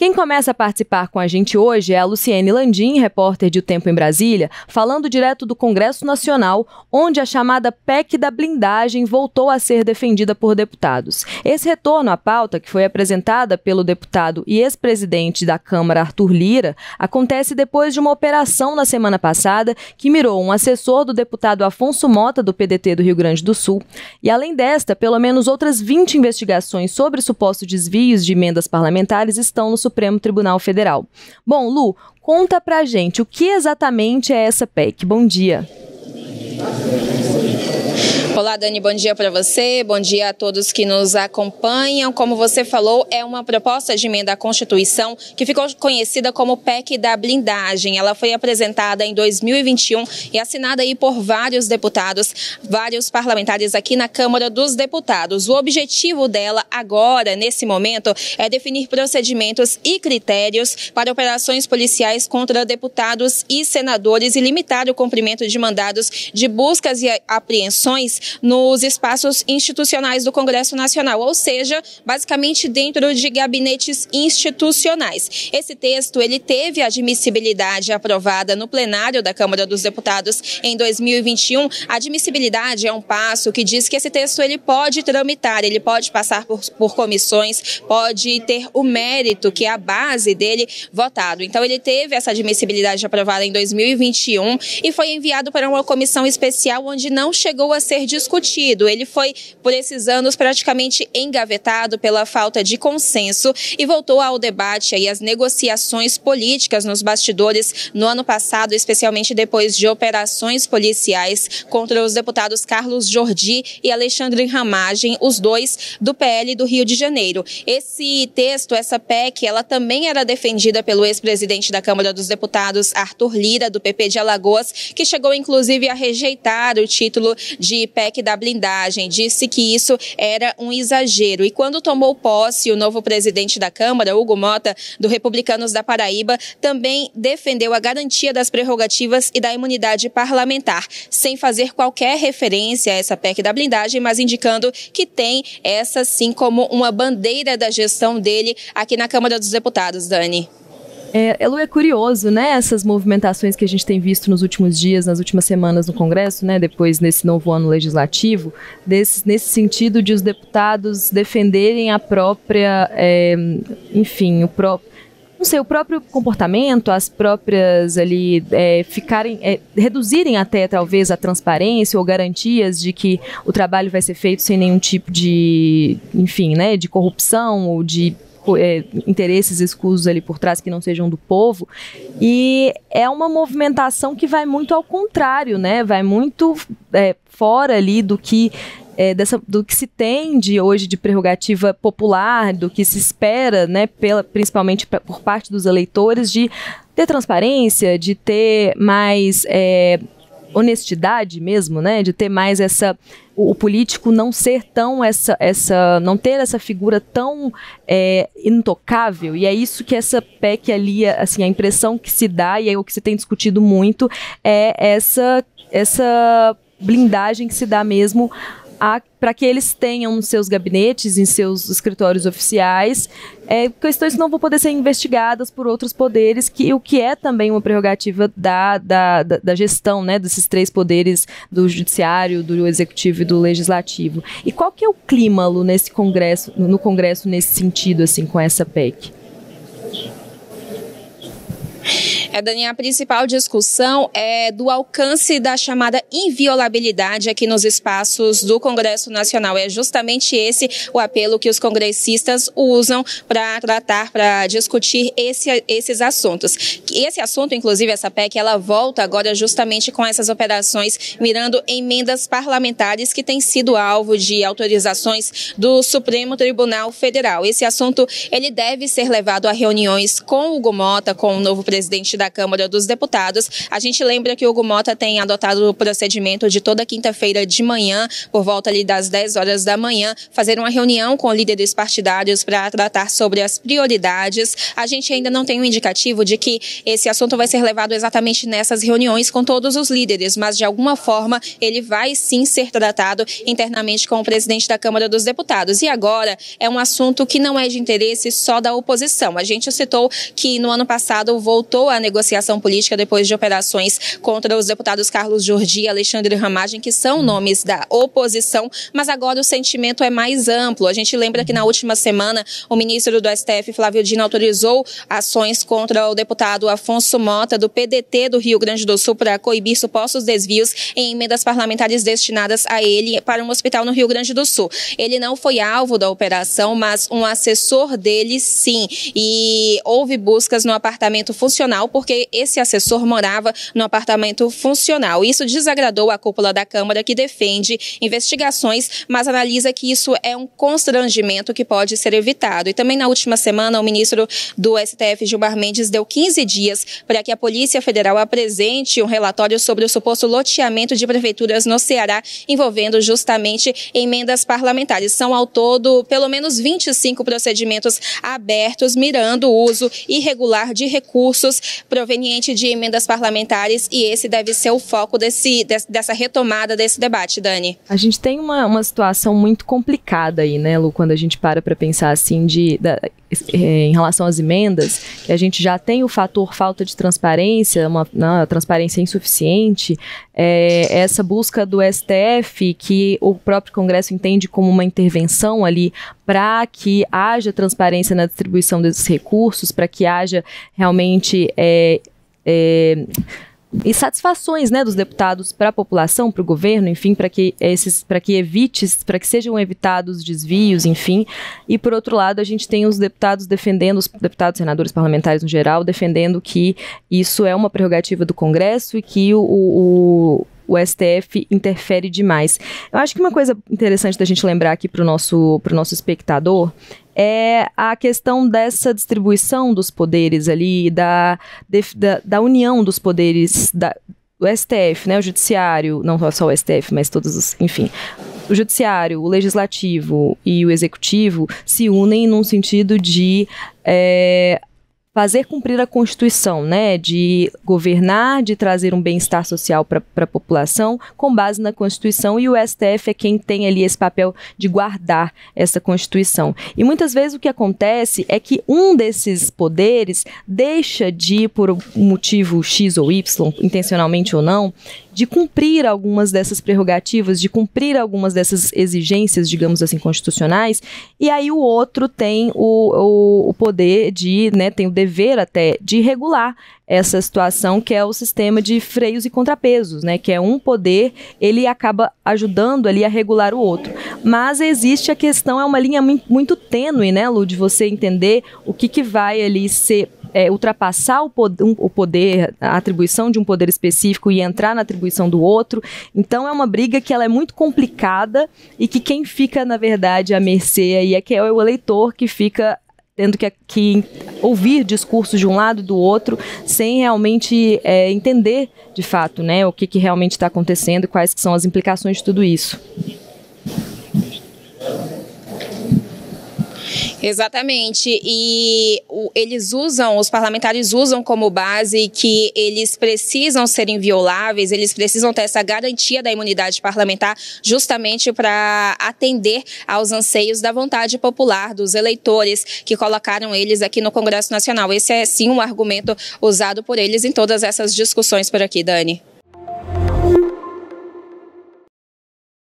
Quem começa a participar com a gente hoje é a Luciene Landim, repórter de O Tempo em Brasília, falando direto do Congresso Nacional, onde a chamada PEC da blindagem voltou a ser defendida por deputados. Esse retorno à pauta, que foi apresentada pelo deputado e ex-presidente da Câmara, Arthur Lira, acontece depois de uma operação na semana passada que mirou um assessor do deputado Afonso Mota, do PDT do Rio Grande do Sul. E além desta, pelo menos outras 20 investigações sobre supostos desvios de emendas parlamentares estão no Supremo Tribunal Federal. Bom, Lu, conta pra gente o que exatamente é essa PEC. Bom dia. Olá, Dani, bom dia para você, bom dia a todos que nos acompanham. Como você falou, é uma proposta de emenda à Constituição que ficou conhecida como PEC da blindagem. Ela foi apresentada em 2021 e assinada aí por vários deputados, vários parlamentares aqui na Câmara dos Deputados. O objetivo dela agora, nesse momento, é definir procedimentos e critérios para operações policiais contra deputados e senadores e limitar o cumprimento de mandados de buscas e apreensões nos espaços institucionais do Congresso Nacional, ou seja, basicamente dentro de gabinetes institucionais. Esse texto, ele teve admissibilidade aprovada no plenário da Câmara dos Deputados em 2021. A admissibilidade é um passo que diz que esse texto ele pode tramitar, ele pode passar por comissões, pode ter o mérito, que é a base dele, votado. Então, ele teve essa admissibilidade aprovada em 2021 e foi enviado para uma comissão especial onde não chegou a ser discutido. Ele foi, por esses anos, praticamente engavetado pela falta de consenso e voltou ao debate e às negociações políticas nos bastidores no ano passado, especialmente depois de operações policiais contra os deputados Carlos Jordi e Alexandre Ramagem, os dois do PL do Rio de Janeiro. Esse texto, essa PEC, ela também era defendida pelo ex-presidente da Câmara dos Deputados, Arthur Lira, do PP de Alagoas, que chegou inclusive a rejeitar o título de PEC da blindagem, disse que isso era um exagero. E quando tomou posse, o novo presidente da Câmara, Hugo Mota, do Republicanos da Paraíba, também defendeu a garantia das prerrogativas e da imunidade parlamentar, sem fazer qualquer referência a essa PEC da blindagem, mas indicando que tem essa sim como uma bandeira da gestão dele aqui na Câmara dos Deputados, Dani. Elu, é curioso, né, essas movimentações que a gente tem visto nos últimos dias, nas últimas semanas no Congresso, né, depois nesse novo ano legislativo, nesse sentido de os deputados defenderem a própria, enfim, o próprio comportamento, as próprias ali, reduzirem até talvez a transparência ou garantias de que o trabalho vai ser feito sem nenhum tipo de, enfim, né, de corrupção ou de interesses escusos ali por trás que não sejam do povo, e é uma movimentação que vai muito ao contrário, né? Vai muito fora ali do que se tem de hoje de prerrogativa popular, do que se espera, né, principalmente por parte dos eleitores, de ter transparência, de ter mais honestidade mesmo, né, de ter mais o político não ser tão não ter essa figura tão intocável, e é isso que essa PEC ali, assim, a impressão que se dá, e é o que se tem discutido muito, é essa blindagem que se dá mesmo para que eles tenham nos seus gabinetes, em seus escritórios oficiais, questões que não vão poder ser investigadas por outros poderes, o que é também uma prerrogativa da gestão, né, desses três poderes, do judiciário, do executivo e do legislativo. E qual que é o clima, Lu, no Congresso nesse sentido, assim, com essa PEC? Dani, a principal discussão é do alcance da chamada inviolabilidade aqui nos espaços do Congresso Nacional. É justamente esse o apelo que os congressistas usam para tratar, para discutir esses assuntos. Esse assunto, inclusive, essa PEC, ela volta agora justamente com essas operações mirando emendas parlamentares que têm sido alvo de autorizações do Supremo Tribunal Federal. Esse assunto, ele deve ser levado a reuniões com o Hugo Mota, com o novo presidente da da Câmara dos Deputados. A gente lembra que o Hugo Motta tem adotado o procedimento de toda quinta-feira de manhã, por volta ali das 10 horas da manhã, fazer uma reunião com líderes partidários para tratar sobre as prioridades. A gente ainda não tem um indicativo de que esse assunto vai ser levado exatamente nessas reuniões com todos os líderes, mas de alguma forma ele vai sim ser tratado internamente com o presidente da Câmara dos Deputados. E agora é um assunto que não é de interesse só da oposição. A gente citou que no ano passado voltou a negociação política depois de operações contra os deputados Carlos Jordi e Alexandre Ramagem, que são nomes da oposição, mas agora o sentimento é mais amplo. A gente lembra que na última semana o ministro do STF, Flávio Dino, autorizou ações contra o deputado Afonso Mota, do PDT do Rio Grande do Sul, para coibir supostos desvios em emendas parlamentares destinadas a ele para um hospital no Rio Grande do Sul. Ele não foi alvo da operação, mas um assessor dele sim. E houve buscas no apartamento funcional, porque esse assessor morava no apartamento funcional. Isso desagradou a cúpula da Câmara, que defende investigações, mas analisa que isso é um constrangimento que pode ser evitado. E também na última semana, o ministro do STF, Gilmar Mendes, deu 15 dias para que a Polícia Federal apresente um relatório sobre o suposto loteamento de prefeituras no Ceará, envolvendo justamente emendas parlamentares. São ao todo pelo menos 25 procedimentos abertos, mirando o uso irregular de recursos provenientes de emendas parlamentares, e esse deve ser o foco dessa retomada desse debate, Dani. A gente tem uma situação muito complicada aí, né, Lu, quando a gente para pensar assim em relação às emendas, que a gente já tem o fator falta de transparência, uma transparência insuficiente, essa busca do STF, que o próprio Congresso entende como uma intervenção ali para que haja transparência na distribuição desses recursos, para que haja realmente e satisfações, né, dos deputados para a população, para o governo, enfim, para que sejam evitados desvios, enfim. E por outro lado, a gente tem os deputados defendendo, os deputados, senadores, parlamentares no geral, defendendo que isso é uma prerrogativa do Congresso e que o STF interfere demais. Eu acho que uma coisa interessante da gente lembrar aqui para o nosso espectador é a questão dessa distribuição dos poderes ali, da união dos poderes do STF, né, o judiciário, não só o STF, mas todos os, enfim, o judiciário, o legislativo e o executivo se unem num sentido de fazer cumprir a Constituição, né, de governar, de trazer um bem-estar social para a população com base na Constituição, e o STF é quem tem ali esse papel de guardar essa Constituição. E muitas vezes o que acontece é que um desses poderes deixa de, por um motivo X ou Y, intencionalmente ou não, de cumprir algumas dessas prerrogativas, de cumprir algumas dessas exigências, digamos assim, constitucionais, e aí o outro tem o poder de, né, tem o dever até de regular essa situação, que é o sistema de freios e contrapesos, né, que é um poder, ele acaba ajudando ali a regular o outro. Mas existe a questão, é uma linha muito tênue, né, Lu, de você entender o que vai ali ser ultrapassar o poder, a atribuição de um poder específico e entrar na atribuição do outro. Então é uma briga que ela é muito complicada e que quem fica, na verdade, à mercê aí é o eleitor, que fica tendo que ouvir discursos de um lado e do outro sem realmente entender, de fato, né, o que realmente está acontecendo e quais que são as implicações de tudo isso. Exatamente, e os parlamentares usam como base que eles precisam ser invioláveis, eles precisam ter essa garantia da imunidade parlamentar justamente para atender aos anseios da vontade popular dos eleitores que colocaram eles aqui no Congresso Nacional. Esse é sim um argumento usado por eles em todas essas discussões por aqui, Dani.